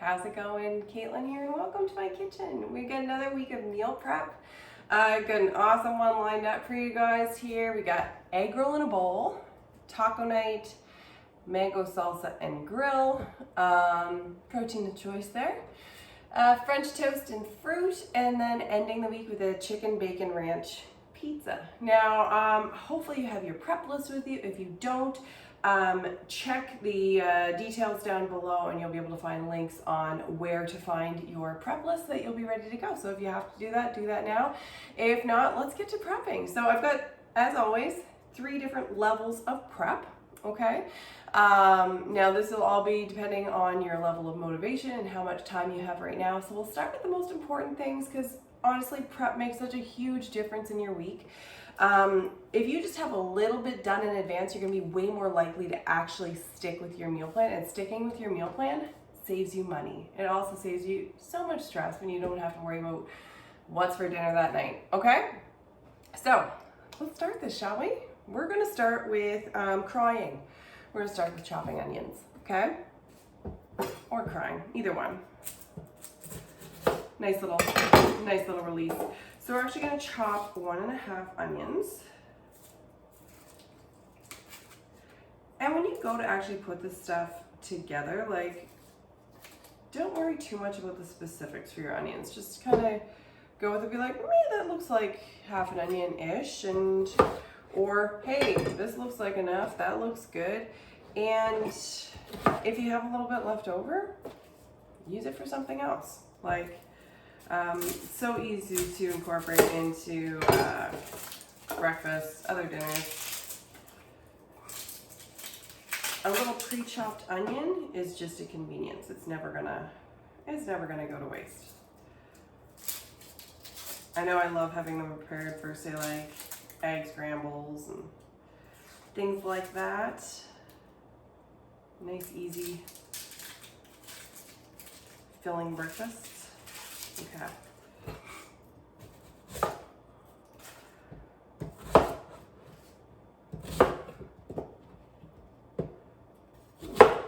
How's it going? Caitlin here, and welcome to my kitchen. We got another week of meal prep. Got an awesome one lined up for you guys here. We got egg roll in a bowl, taco night, mango salsa and grill, protein of choice there, French toast and fruit, and then ending the week with a chicken bacon ranch pizza. Now, hopefully you have your prep list with you. If you don't, check the details down below and you'll be able to find links on where to find your prep list that you'll be ready to go. So if you have to do that now. If not, let's get to prepping. So I've got, as always, 3 different levels of prep, okay? Now this will all be depending on your level of motivation and how much time you have right now. So we'll start with the most important things because honestly, prep makes such a huge difference in your week. If you just have a little bit done in advance, you're gonna be way more likely to actually stick with your meal plan, and sticking with your meal plan saves you money. It also saves you so much stress when you don't have to worry about what's for dinner that night, okay? So let's start this, shall we? We're gonna start with crying. We're gonna start with chopping onions, okay? Or crying, either one. Nice little release. So we're actually gonna chop 1.5 onions. And when you go to actually put this stuff together, like, don't worry too much about the specifics for your onions. Just kind of go with it, be like, that looks like half an onion-ish, or hey, this looks like enough, that looks good. And if you have a little bit left over, use it for something else. Like, so easy to incorporate into breakfast, other dinners. A little pre-chopped onion is just a convenience. It's never gonna go to waste. I know I love having them prepared for, say, like egg scrambles and things like that. Nice, easy, filling breakfasts. Okay.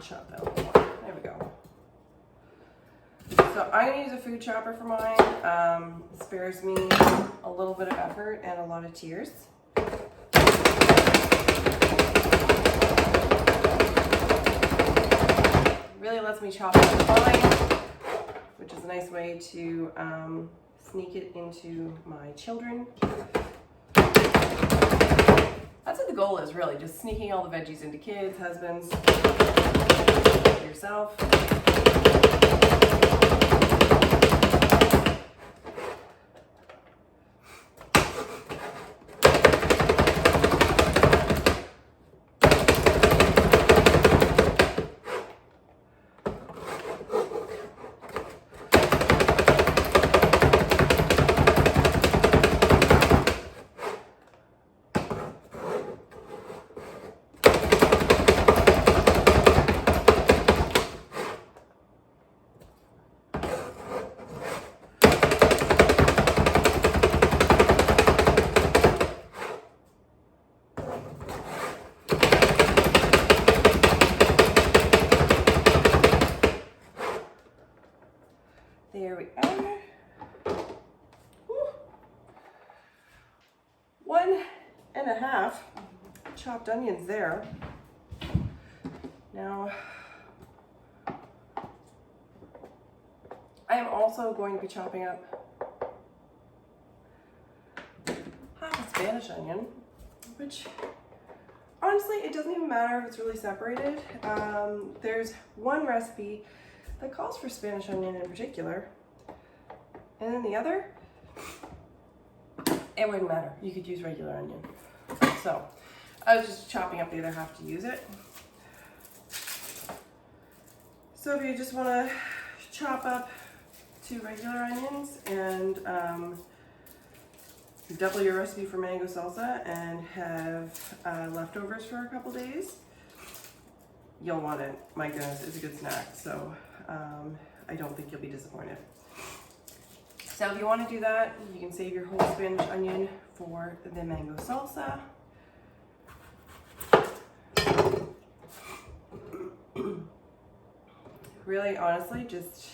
Chop that a little more. There we go. So I'm gonna use a food chopper for mine. Spares me a little bit of effort and a lot of tears. Really lets me chop it fine, which is a nice way to sneak it into my children. That's what the goal is, really, just sneaking all the veggies into kids, husbands, yourself. There we are. Whew. 1.5 chopped onions there. Now, I am also going to be chopping up half a Spanish onion, which honestly, it doesn't even matter if it's really separated. There's one recipe that calls for Spanish onion in particular, and then the other, it wouldn't matter. You could use regular onion. So I was just chopping up the other half to use it. So if you just want to chop up 2 regular onions and double your recipe for mango salsa and have leftovers for a couple days, you'll want it. My goodness, it's a good snack. So I don't think you'll be disappointed. So if you want to do that, you can save your whole Spanish onion for the mango salsa. really, honestly, just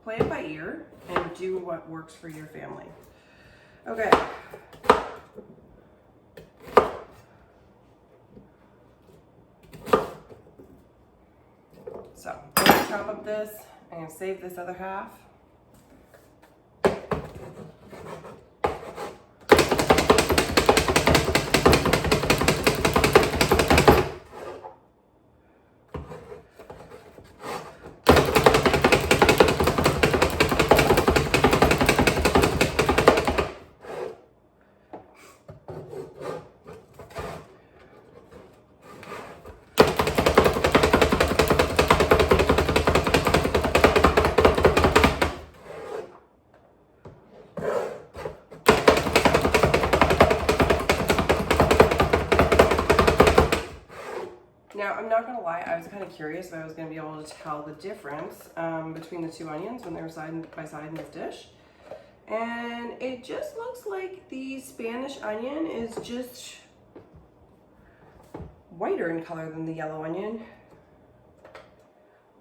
play it by ear and do what works for your family. Okay. So I'm gonna chop up this. I'm gonna save this other half. Now, I'm not gonna lie, I was kind of curious if I was gonna be able to tell the difference between the two onions when they were side by side in this dish. And it just looks like the Spanish onion is just whiter in color than the yellow onion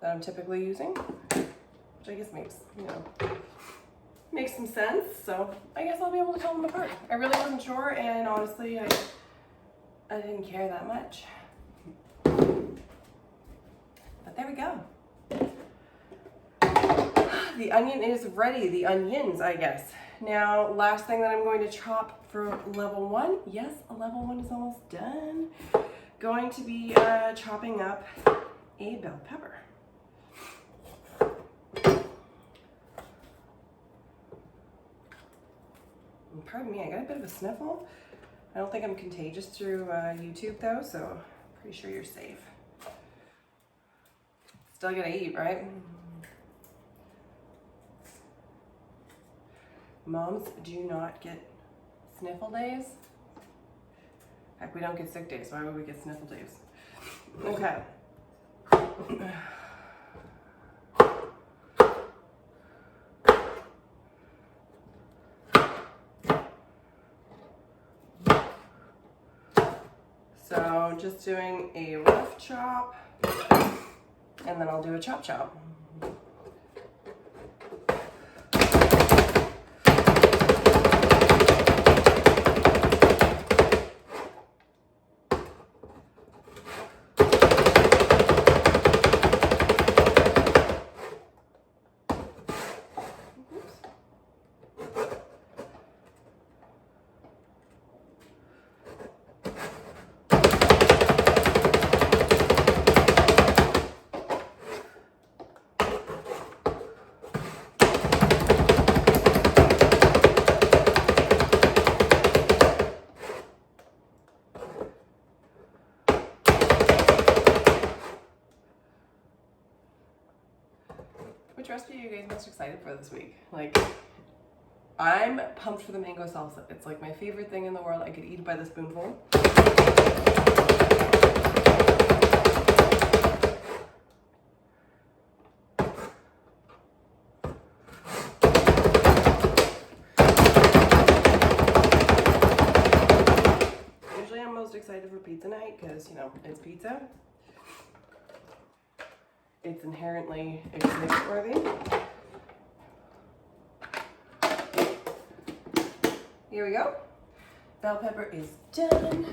that I'm typically using, which I guess makes, makes some sense. So I guess I'll be able to tell them apart. I really wasn't sure, and honestly, I didn't care that much. But there we go. The onion is ready. The onions, I guess. Now, last thing that I'm going to chop for level 1. Yes, level 1 is almost done. Going to be chopping up a bell pepper. And pardon me, I got a bit of a sniffle. I don't think I'm contagious through YouTube though, so pretty sure you're safe. Still gotta eat, right? Moms do not get sniffle days. Heck, we don't get sick days. Why would we get sniffle days? Okay. So just doing a rough chop, and then I'll do a chop chop. Which recipe are you guys most excited for this week? Like, I'm pumped for the mango salsa. It's like my favorite thing in the world. I could eat it by the spoonful. Usually I'm most excited for pizza night because, it's pizza. It's inherently exhibit worthy. Here we go. Bell pepper is done.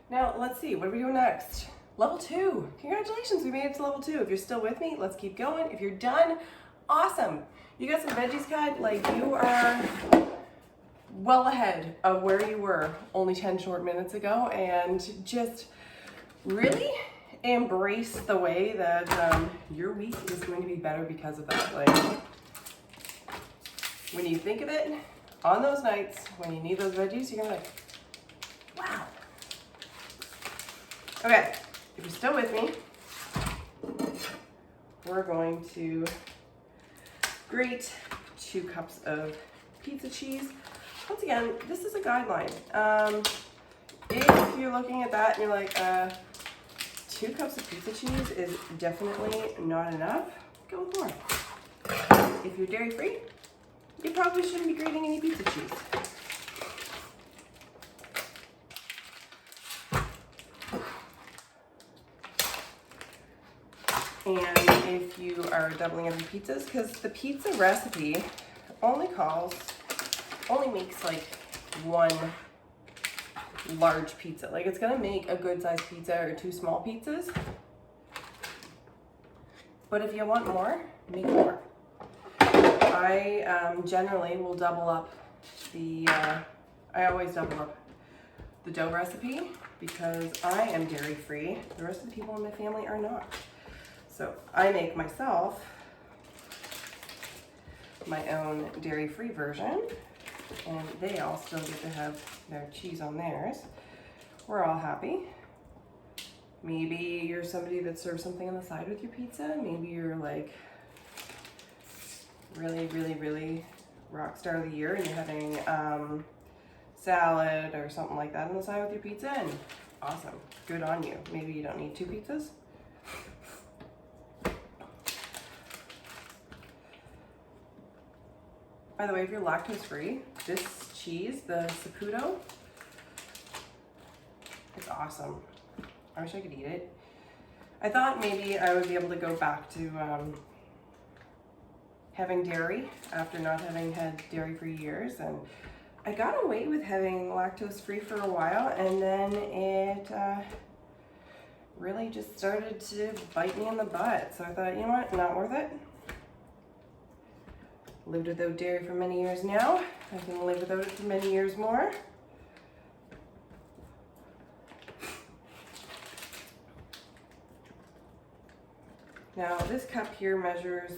Now let's see, what are we doing next? Level 2. Congratulations, we made it to level 2. If you're still with me, let's keep going. If you're done, awesome. You got some veggies cut, like you are well ahead of where you were only 10 short minutes ago, and just really embrace the way that your week is going to be better because of that. Like, when you think of it, on those nights when you need those veggies, you're gonna be like, wow. Okay, if you're still with me, we're going to grate 2 cups of pizza cheese. Once again, this is a guideline. If you're looking at that and you're like, 2 cups of pizza cheese is definitely not enough, go with more. If you're dairy free, you probably shouldn't be grating any pizza cheese. And if you are doubling up your pizzas, because the pizza recipe only makes like one large pizza. Like it's gonna make a good sized pizza or 2 small pizzas. But if you want more, make more. I generally will double up I always double up the dough recipe because I am dairy free. The rest of the people in my family are not. So I make myself my own dairy free version, and they all still get to have their cheese on theirs. We're all happy. Maybe you're somebody that serves something on the side with your pizza. Maybe you're like really, really, really rock star of the year and you're having salad or something like that on the side with your pizza, and awesome, good on you. Maybe you don't need 2 pizzas. By the way, if you're lactose free, this cheese, the Saputo, it's awesome. I wish I could eat it. I thought maybe I would be able to go back to having dairy after not having had dairy for years, and I got away with having lactose free for a while, and then it really just started to bite me in the butt. So I thought, you know what, not worth it. Lived without dairy for many years now. I can live without it for many years more. Now this cup here measures,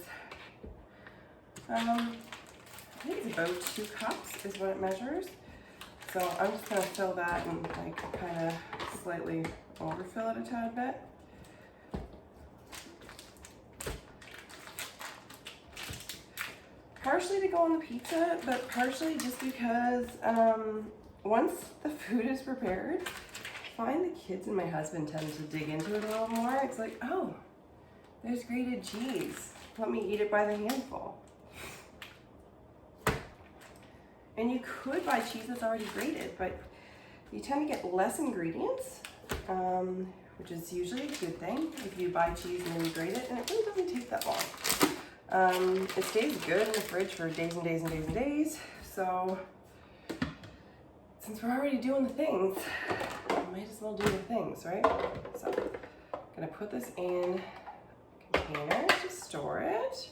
I think it's about 2 cups is what it measures. So I'm just gonna fill that and like kind of slightly overfill it a tad bit. Partially to go on the pizza, but partially just because once the food is prepared, I find the kids and my husband tend to dig into it a little more. It's like, oh, there's grated cheese. Let me eat it by the handful. And you could buy cheese that's already grated, but you tend to get less ingredients, which is usually a good thing if you buy cheese and then you grate it, and it really doesn't take that long. It stays good in the fridge for days and days and days and days. So since we're already doing the things, we might as well do the things, right? So I'm gonna put this in a container to store it.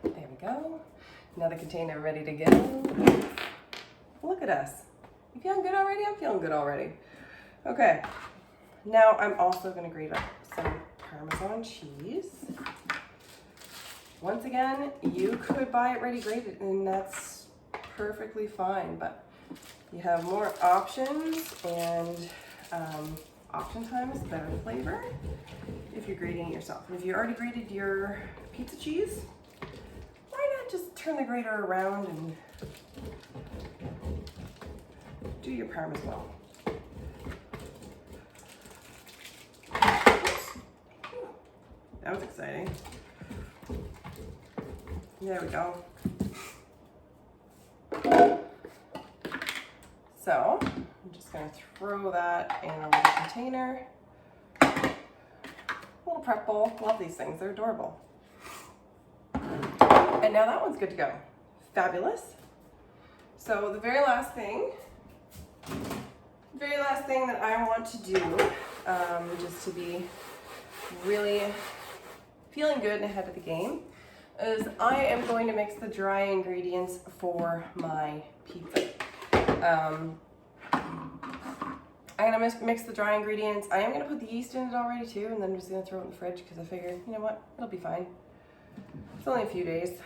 There we go. Another container ready to go. Look at us. You feeling good already? I'm feeling good already. Okay. Now I'm also gonna grate up some Parmesan cheese. Once again, you could buy it ready grated and that's perfectly fine, but you have more options, and oftentimes better flavor if you're grating it yourself. And if you already grated your pizza cheese, why not just turn the grater around and do your Parm as well. That was exciting. There we go. So I'm just going to throw that in a little container. Little prep bowl. Love these things. They're adorable. And now that one's good to go. Fabulous. So the very last thing that I want to do, just to be really feeling good and ahead of the game, is I am going to mix the dry ingredients for my pizza. I'm gonna mix the dry ingredients. I am gonna put the yeast in it already too, and then I'm just gonna throw it in the fridge because I figured, you know what, it'll be fine. It's only a few days.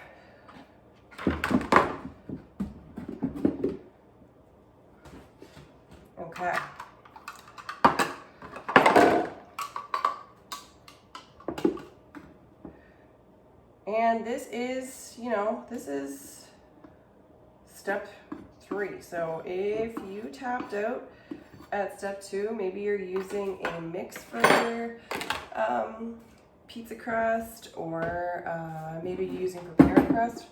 Okay. And this is, this is step 3. So if you tapped out at step 2, maybe you're using a mix for your pizza crust, or maybe you're using prepared crust.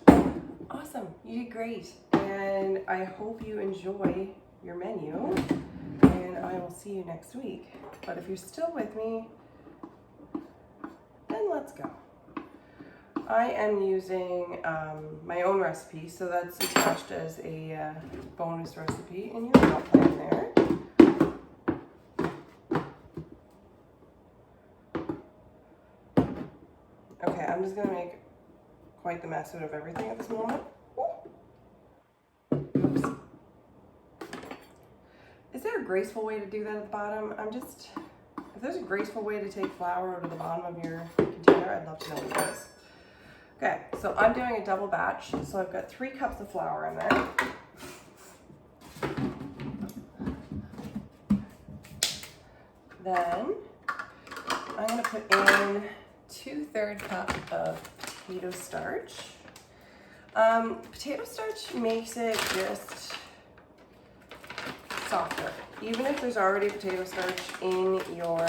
Awesome, you did great. And I hope you enjoy your menu. And I will see you next week. But if you're still with me, then let's go. I am using my own recipe, so that's attached as a bonus recipe in your meal plan there. Okay, I'm just gonna make quite the mess out of everything at this moment. Oops. Is there a graceful way to do that at the bottom? If there's a graceful way to take flour out of the bottom of your container, I'd love to know what it is. Okay, so I'm doing a double batch, so I've got 3 cups of flour in there. Then I'm going to put in 2/3 cup of potato starch. Potato starch makes it just softer. Even if there's already potato starch in your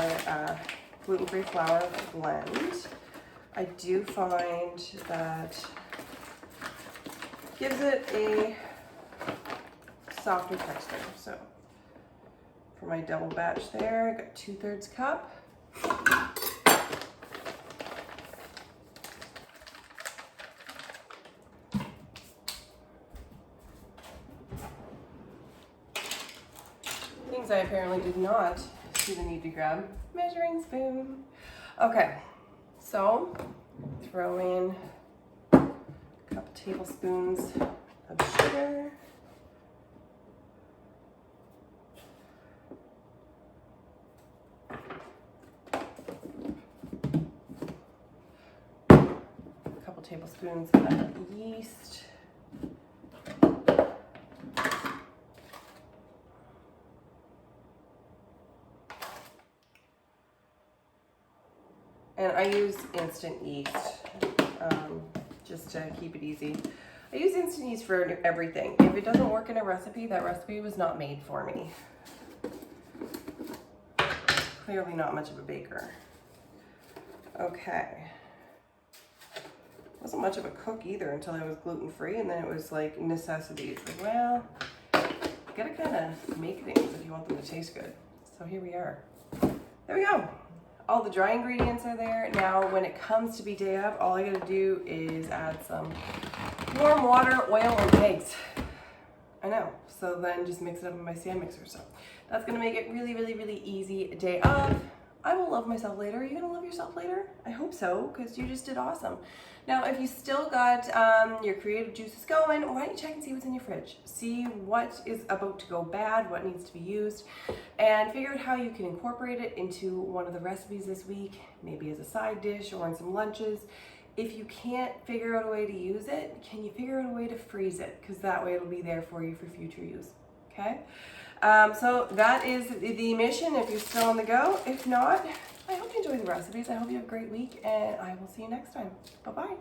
gluten-free flour blend, I do find that gives it a softer texture. So for my double batch there, I got 2/3 cup. Things I apparently did not see the need to grab. Measuring spoon. Okay, so throw in a couple tablespoons of sugar. A couple tablespoons of yeast. And I use instant yeast, just to keep it easy. I use instant yeast for everything. If it doesn't work in a recipe, that recipe was not made for me. Clearly not much of a baker. Okay. Wasn't much of a cook either until I was gluten-free, and then it was like necessities. Like, well, you gotta kind of make things if you want them to taste good. So here we are. There we go. All the dry ingredients are there. Now, when it comes to be day of, all I gotta do is add some warm water, oil, and eggs. I know. So then just mix it up in my stand mixer. So that's gonna make it really, really, really easy day of. I will love myself later. Are you gonna love yourself later? I hope so, because you just did awesome. Now, if you still got your creative juices going, why don't you check and see what's in your fridge? See what is about to go bad, what needs to be used, and figure out how you can incorporate it into one of the recipes this week, maybe as a side dish or in some lunches. If you can't figure out a way to use it, can you figure out a way to freeze it? Because that way it'll be there for you for future use, okay? So that is the mission if you're still on the go. If not, I hope you enjoy the recipes. I hope you have a great week, and I will see you next time. Bye-bye.